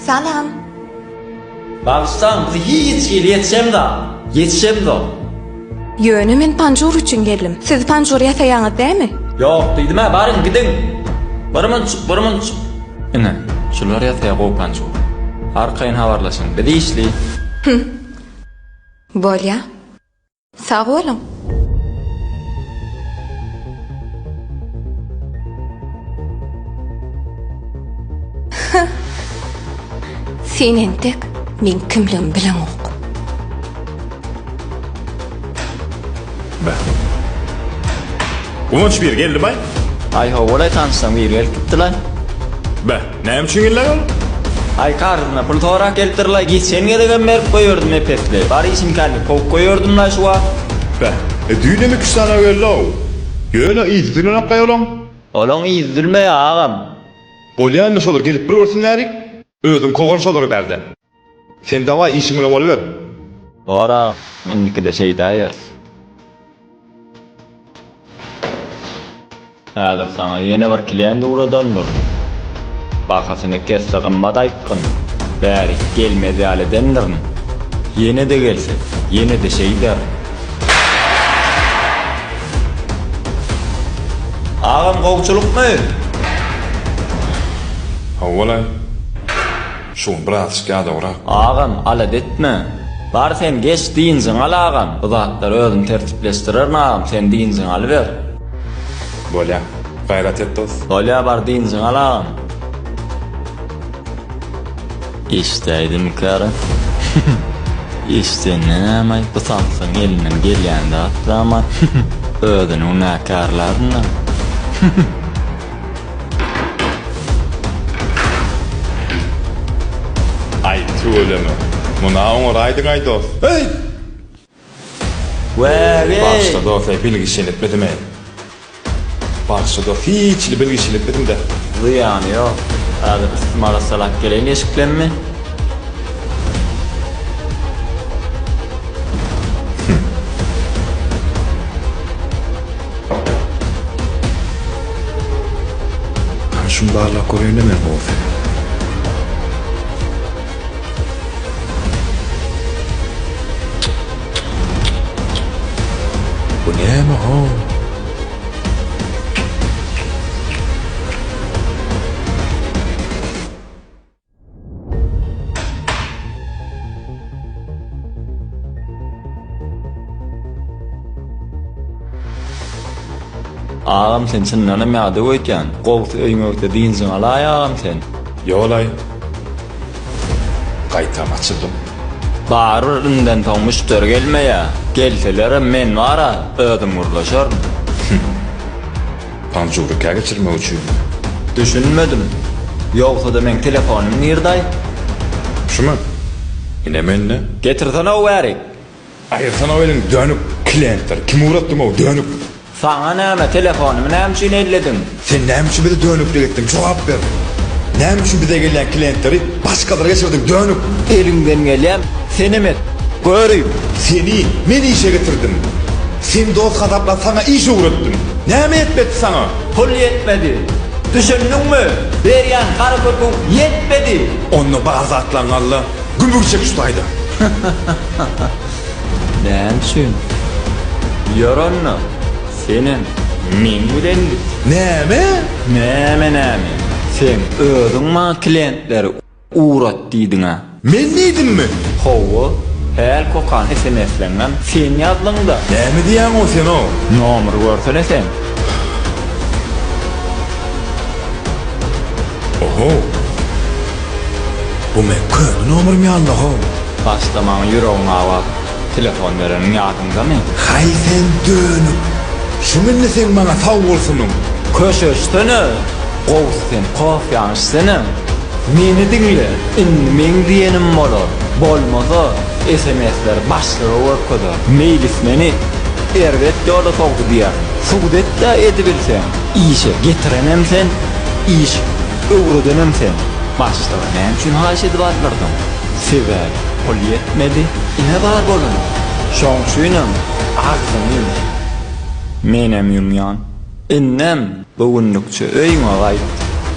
Salam. Bağıştan, bizi hiç yetişem da. Yönü men panjur üçün geldim. Siz panjur yasayanız değil mi? Yok, dedim ha, barın gidin. Barımın çık. Ine, şular yataya qopan şu. Arkayın havarlaşın, bizi işli. Bolya. Sağ olun. Sen entek, men kimlim bilen ok. Umunç bir geldi bay. Ay ho, olay tanışsan bir gelip gittiler. Be, neyim için geldiler oğlum? Ay karına pul torak geltirler, git sen gelegen berip koyuyordum epetli. Bari isim kalbi, kok koyuyordum la şu an. Be, düğüne mi küstana geldi o? Yöyle iyi düğüne nakay oğlum. Olan iyi üzülme ya ağam. Bolyan nasıl olur gelip bir orsunlarik? Özüm koğursa olur derdi. Sen de var işin bile oluver. Ora, minniki de şey dayır. Hadi sana yeni bir klient uğradandır. Bakasını kesse kımmat ayıkkın. Bari gelmedi hale dendirin. Yeni de gelse, yeni de şey der. Ağam kovçuluk mu? Havvala. Şun biraz skada ora. Ağam alat etme. Bar sen geç deyinsin al ağam. Bu zatlar özün tertipleştirir ağam sen deyinsin al ver. Bolyan, gayret et dost. Olya bar deyinsin al ağam. İşteydim karı. İşte ne amay bu sansın elinden gelyen de attı ama ödün ona karlarına. Ay tüöleme. Muna oğraydın ay dost. Hey! Ve Başta dost bilgisini etmedim ey. Başta dost hiç bilgisini etmedim de. ziyan yok. Hadi ısmara salak geleyin eşiklenme. Şun bağla koruyun hemen bu. Bu ne mi o? Ağam sen sınırına mağda koyken, kovtu öymökte deyinsin alay ağam sen. Yolay. Kaytam açıldım. Bağırırından tanmıştır gelme ya. Gelseler men vara, ödüm urlaşar. Pancuru kâ geçirme uçuyum. Düşünmedim. Yoksa da men telefonum nerday? Şu mu? Yine men ne? Getirsene o verik. Hayır sana öyle dönüp klientler. Kim uğrattım o dönüp? Sana näme telefonumu näme üçin elledin? Sen neyim için bir de dönüp dilettin? Cevap ver. Neyim için bir de gelen klientleri başkalarına geçirdin dönüp? Elinden gelem seni mi? Göreyim. Seni men işe getirdim. Sen dost kadapla sana iş uğrattım. Ne mi etmedi sana? Pul yetmedi. Düşündün mü? Beryan karı kurgun yetmedi. Onu bazı atlanlarla gümrük çek tutaydı. Näçün? Yoranna. Senin men bilen Ne mi? näme. Sen ödün ma klientleri uğrat diýdiň ha. Men neydim mi? Howa her kokan SMS'lenen sen yazlyňda. Ne mi diyen o sen o? Nomer görsene sen. Oho. Bu mekkön nomer mi Allah o? Başlaman yüreğine bak. Telefon verenin ýadynda mı? Hay sen dönüp. Şuminle sen bana sağ olsunum. Köşeştene. Qows sen qof ýanyşsana. Meni diňle. Men diýenim bolar. Bolmasa SMS'ler başlara okada. Mail ismini erwet ýola sogdy diýär. Suwdet da edebilsen. İşe getirenem sen. İş öwredenem sen. Başlara näme üçin haşedy barlardyň? Sebäp pul yetmedi. Ine bar bolan. Şoňşuýnam agzyny. Menem ýumýan. Innem bugünlükçe öýüňe gaýt.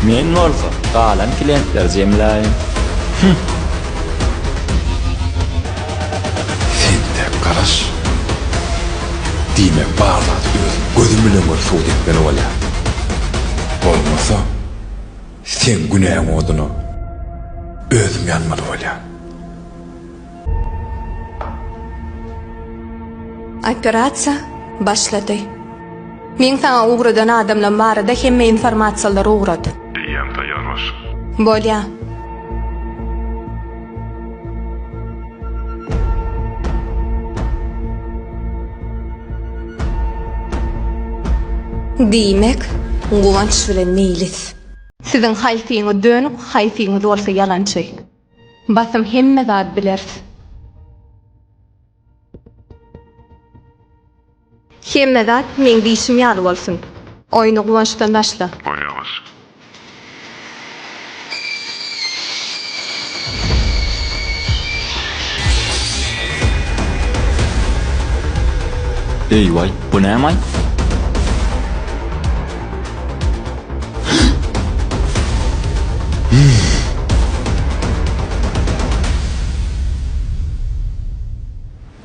Men bolsa galan klientler jemläýin. Sen de garaş. Diýmek barlady gözüm bilen görsup etmeli bolýar. Bolmasa sen günäň oduny özüň ýanmaly bolýar. Operatsiya başlady. Men sana uğradan adamlar barada hemme informasiýalar uğrady. Diýem taýýarbaş. Bolýa. Diýmek, guwanç bilen meýlis. Siziň haýsyňyz dönüp, haýsyňyz bolsa ýalançy. Basym hemme zat bilersiz. Hemme zat men diýişim ýaly bolsun. Oýny guwançdan başla. Taýýarbaş. Eyvay, bu näme?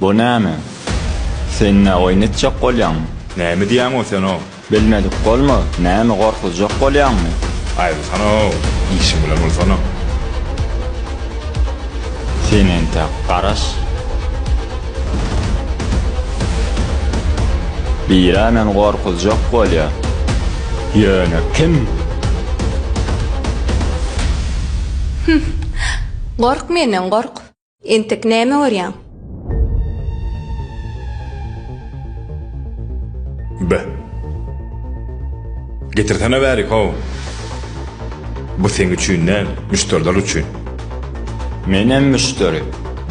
Bu näme? Sen ne oynatjak bolýan? Näme diýäň o sen o? Bilmedik bolma, näme gorkujak bolýanmy? Aýry sana o. İşim bilen bolsana. Senin de garaş. Bir hemen gorkujak bolýar. Ýöne kim? Gork menden gork. Entek näme görýän? Be. Getirsene bärik o. Bu sen üçin näme? Müşteriler üçin. Menem müşteri.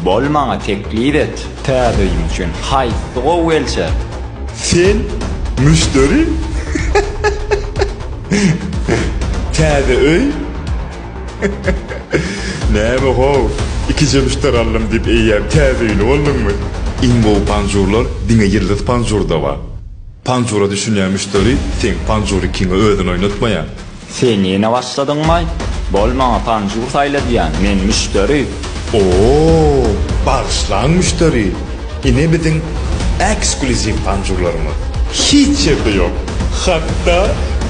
Bolmaňa teklip et. Täzeýim üçin haýsy gowy gelse. Sen müşteri? Täze öý? Näme ho? İkinci müşteri aldım dip eýýär täze öýli boldyňmy? Iň bu panjurlar diňe ýyldız panjurda bar. Panjura düşünýän müşteri sen panjury kiňe özüň oýnatmaýan. Sen ýene başladyňmy? Bolmaňa panjur saýla diýän men müşteri. Oo, başlan müşteri. Ine biziň ekskluziv panjurlarymyz. Hiç ýerde ýok. Hatta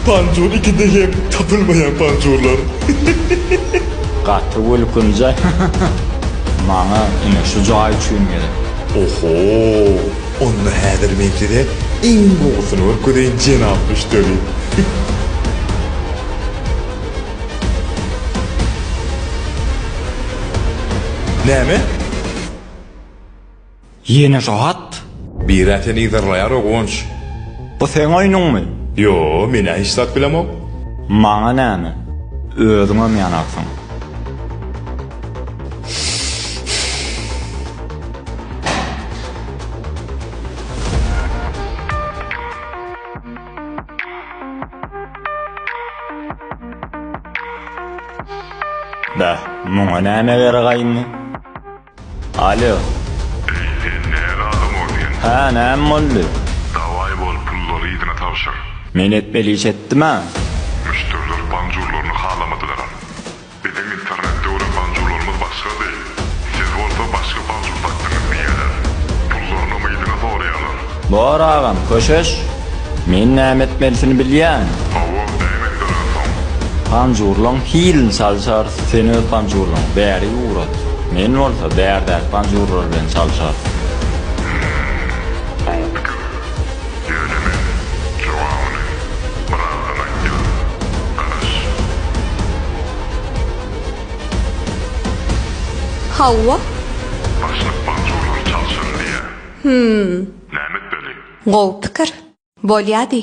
panjur ikide hem tapylmaýan panjurlar. Gaty gülkünje. Maňa ine şu joy üçin gerek. Oho, onu häzir meňkide iň goýusyny görkedeýin jenap müşteri. Näme? Ýene rahat. Bir eten izarlaýar ogunç. Bu sen oýnuňmy? Yo, mene hiç zat bilemok. Maňa näme? Özüňe mi ýanaksyň? Da, muňa näme bergaýmy? Alo, Sen näme adam bolýan? ha näme boldy? Dawai bol pullary ýygyna tawşyr. Men etmeli iş etdimä? Müşteriler panjurlaryny halamadylar. Bizim internetde olan panjurlarymyz başga değil. Siz bolsa başga panjur takdyňyz diýerler. Pullaryny ýygyna soraýarlar. Bor agam, köşeş. Men näme etmelisini bilýän. Hawa näme edýärsoň? Panjurlaň hilin salşar, seni öz panjurlaň bäri uğrat. Men bolsa bärdäk panjurlar bilen salşar. Ýöne men jogabyny birazdan aýtdym. Garaş. Hawwa, Başlyk panjurlar çalşyn diýe. Näme etmeli? gowy pikir. Bolýady.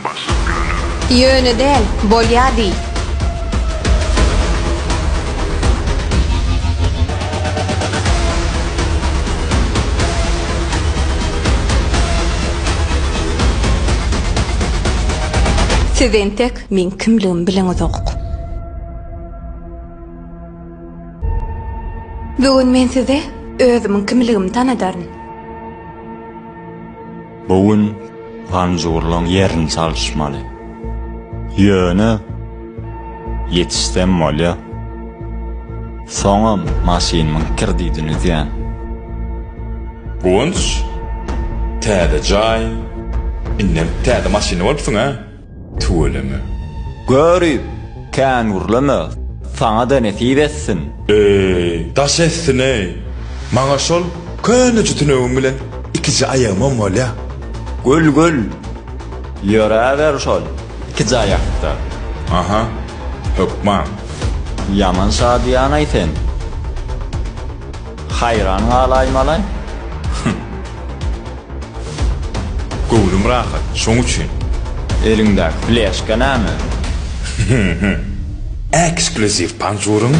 Başlyk görünür. Ýöne del, bolýady. Siz entek men kimligimi bileňiz ok. Bugün men size özümiň kimligimi tanadaryn. Bugün panjurlaň ýerini salşmaly. Ýöne yetişden bolýa. Soňam maşinymyň kirdiýdini diýen. Gonç. Täze jay. Innem täze maşyny bolupsyň ha? Tuwelemi. Görüp, kän gurlama, saňa da nesip etsin. Daş etsin ey. Maňa şol köne jutunagym bilen ikisi aýagym bolýa. Gül. Ýöräber şol. İki jaýakda. Aha. Hökman. Yaman şadiýan aýtyn. Hayran galaymalay. Gowlum rahat. Şoň üçin. Eliňdäki fleşka näme? Ekskluziv panjurun,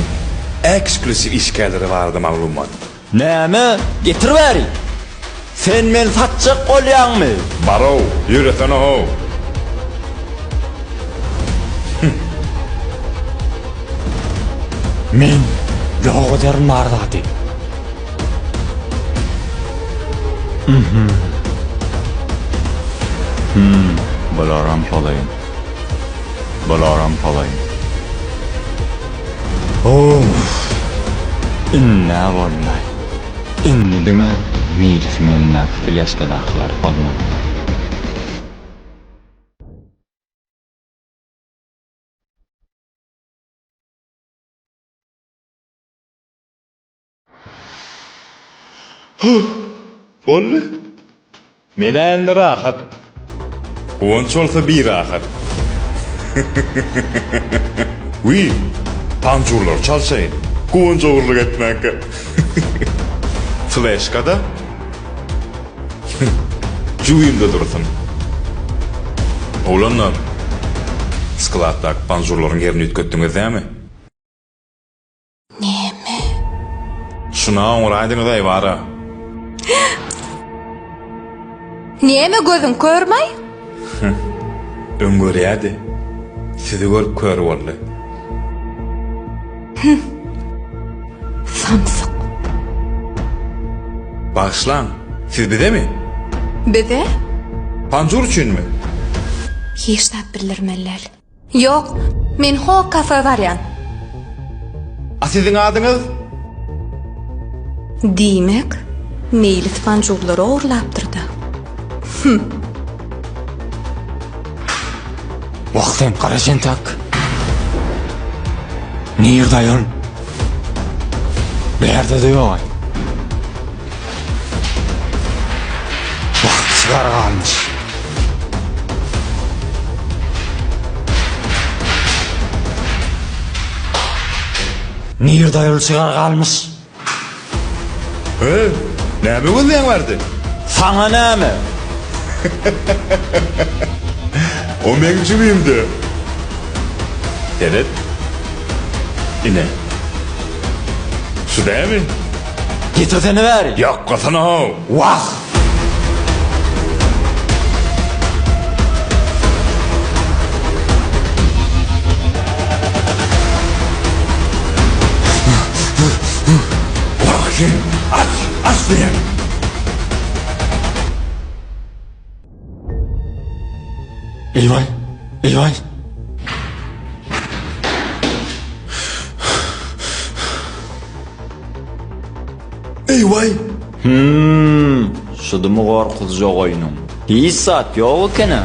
ekskluziv işgäleri bardy maglumat. Näme? Getir bäri. Sen men satjak bolýarmy? Baro, ýüreten o. Men ýogadarym bardady. Bolaram palaýyn. Inna bollay. Inni dime milfmenler fleşkedaklar bolma. Bolly. Melen rahat. Gonç olsa bir rahat. Wi, panjurlar çalsaýyn. Gonç ogurluk etmäke. Flashkada. Juýymda dursun. Oğlanlar. Skladdak panjurlaryň ýerini ütgetdiňiz näme? Näme? Şuna oňraýdyňyz bara. Näme gözüň görmäý? Öňgörýärdi. Sizi görüp körüp boldy. Samsyk. Başlan. Siz bizemi? Bize? Panjur üçinmi? Hiç de bilirmeler. Yok, men ho kafe varyan. A sizin adyňyz? Diýmek, meylit panjurlary oğurlapdyrdy. Wagtym garaşyn tak. Nirdaýyn. Berde diýoň. Wagt çygar galmyş. Nirdaýyn çygar galmyş. Näme bolýan bardy? Saňa näme? O meň jübimdi. Evet. Ine. Şu dämi? Getirdini bäri. Ýok, gosana ho. Wah! Bakın, aç diýen. Elvay. Eyvay. Şudumu gorkutucu oýnum. Hiç saat ýok ekene.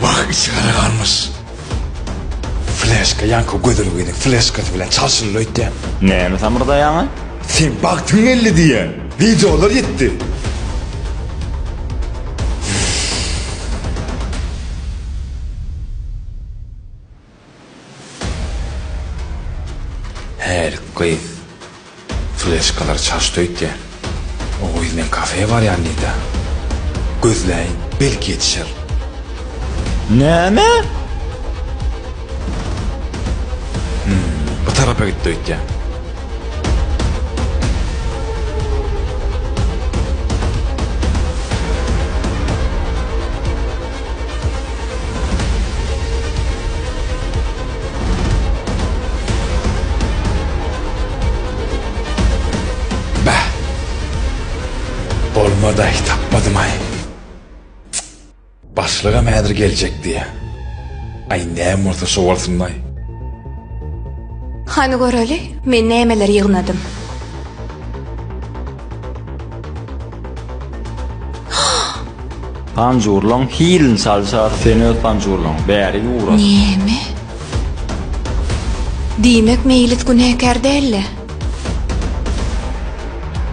Vah, içeri kalmış. Flashka yanko gödürgüydü. Flashka bilen çalşırlı öýtdi. Näme samyrdaýaňy? Sen baktın elli diye. Videolar yetti. Her kıyıf. Flashkalar çalştı öýtdi. O yüzden kafeye var yani da. Gözleyin, belki yetişir. Näme? Bu tarafa gitti öýtdi. Olmadı ay, tapmadım ay. Başlığa mädir gelecek diye. Ay ne murta şovalsın ay. Hani göreli, men nämeler ýygnadım. Panjurlaň hilin salsar seni öz panjurlaň bäri ýurar. Näme? Diýmek meýlit günäkär dälle.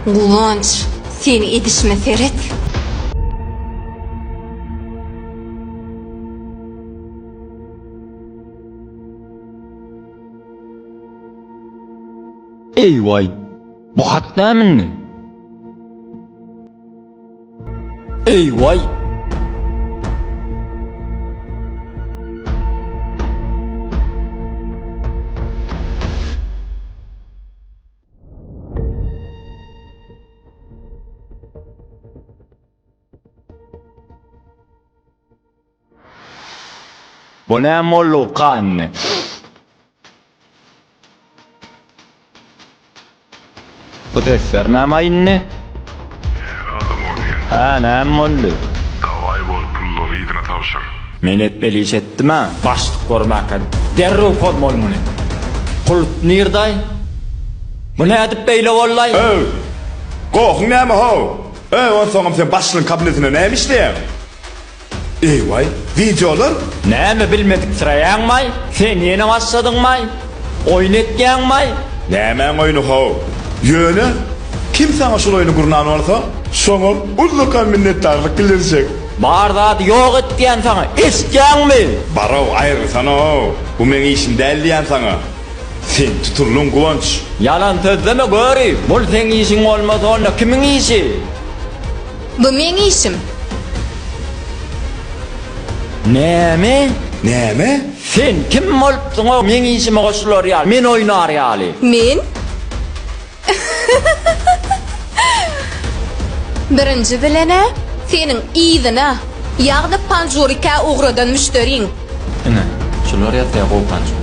Gulanç, seni edişme seret. Ey vay, bu hat näminni? Ey vay. Bu ne mollu kanne? Bu defter ne mayinne? Adam oynayan. Ha ne mollu? Davay bol pulları ýygyna tawşar. Men etmeli iş etdim ha. Başlık kormaka. Derru kodmol muni. Kulut nirday? Bu ne edip beyle vallahi? Gohun näme ho? On soňam sen başlyň kabinetine näme işleýär? Vay, videolar? Ne mi bilmedik sırayan may? Sen yeni başladın may? Oynetken may? Näme oyunu ho? Ýöne? Kim sana şol oyunu gurnan bolsa, şoňa ullukan minnetdarlyk bildirecek. Barda yok etken sana. İstken mi? Baraw aýry sana ho. Bu meni işim däl diýen sana. Sen tuturluň Guwanç. Yalan sözleme göri. Bul sen işin olmaz onda kimin işi? Bu men işim. Ne mi? Näme? Sen kim olupsun o men işime koşulur ya? Men oynar yali. Men? Birinci bilene, senin iyidine, ýagny panjurika uğradan müşteriň. Ine, şular ýatya gopancı.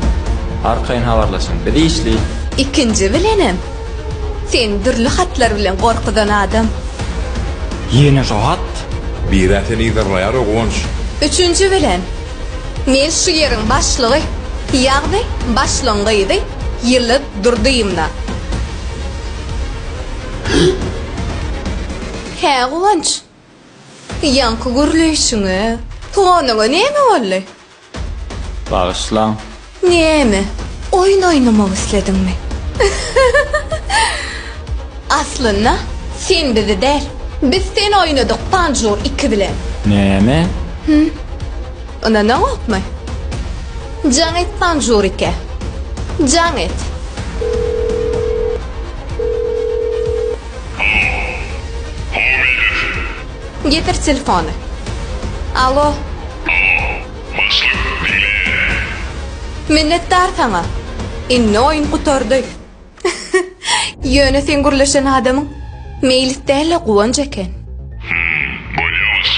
Arkaýyn habarlaşyň. Bir işli. İkinci bilenem, sen dürli hatlar bilen gorkudan adam. Yeni rahat. Bir äten ýygyrlaýar Guwanç. Üçüncü bilen, men şu ýeriň başlygy, ýagny başlangydy, ýyly durdyýymda. Hä Guwanç, ýanky gürleýşiňe, toňaňa näme boldy? Bağışlan. Näme? Oyun oynamak isledinmi? Aslında sen bizi der. Biz sen oynadık Panjur 2 bilen. Ne mi? Ona ne yapma? Can et Panjur 2. Can et. Getir telefonu. Alo. Başlyk dinle. Minnettar sana. Inne oyun kutardy. Ýöne sen gürleşen adamyň meýlis däle Guwanç eken. Bolýabys.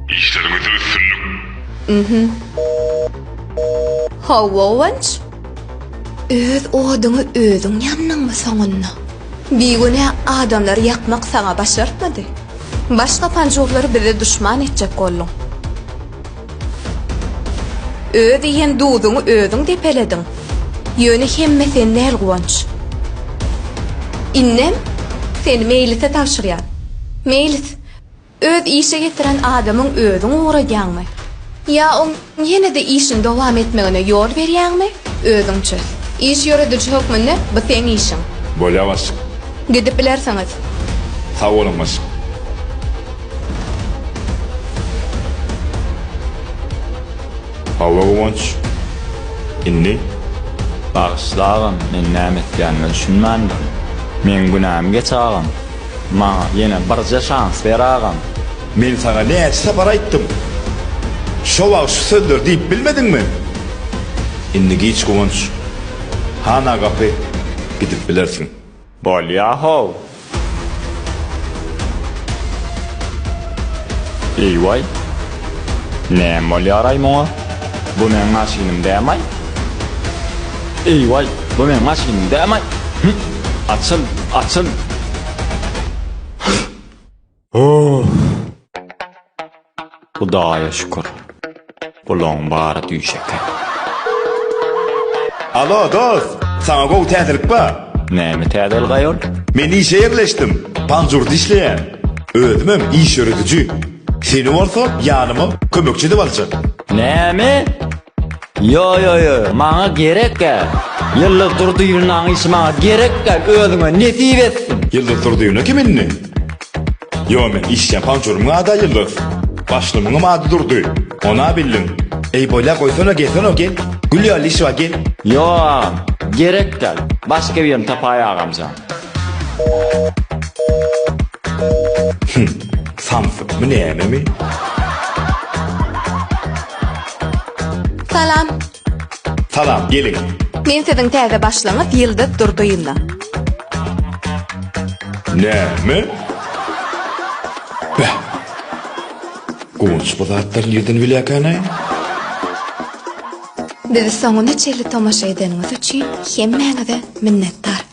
İşlerimizi üstünlük. Hawa Guwanç? Öz oduňy özüň ýannaňmy soňunda? Biýgüne adamlar ýakmak sana başartmady. Başga panjurlary bize düşman etjek bolýar. Öz diýen duduňy özüň depeledin. Ýöne hemme sen näl Guwanç? Innem seni meýlise tawşyrýar. Meýlis öz işe getiren adamyň özüň uğraýanmy? Ya on ýene-de işin dowam etmegine ýol berýärmi? Özüň çöz. İş ýörediji hökmünde bu sen işin. Bolýabys. Gidip bilersiňiz. Sag bolmaş. Hawa Guwanç. Inni Bağışlagam, men näme etýänimi düşünmändim. Men günäm geçagam. Maňa ýene birje şans beragam. men sana näçe separ aýtdym. Şo wagt şu sözler diýip bilmedinmi? Inni geç Guwanç. Hana gapy gidip bilersiň. Bolýa-ho. Eýway. Näme bolýar maňa? Bu meň maşynym dämay? Eýway, bu meň maşynym dämay? Açıl, açıl. Hudaýa şükür. Bulan bara düýşek. Alo dost, sana gow täzelik ba? Näme täzel gaýol? Men işe yerleştim. Panjurda işleyen. Özümem iş öğretici. Seni olsa yanıma kömekçi de alacak. Näme? Yo, maňa gerek gel. Ýyllyk durdyýynaň işi maňa gerek gel. Özüňe nesip etsin. Yıldız durduğuna kiminni? Yo men işken panjurumun adı Yıldız. Başlımın adı durdu. Ona bildin. Ey boyla koysana gelsene gel. Gülüyor iş var gel. Yo, gerek gel. Başka bir ýerim tapaý agamsan. Samsung mu näme mi? Salam. Salam gelin. Men siziň täze başlaňyz Ýyldız Durduýynda. Näme? Bäh. Gonç bazatlar nerden bilýärkäne? Bizi soňuna çeli tomaşa edeniňiz üçin hemmäňize minnetdar.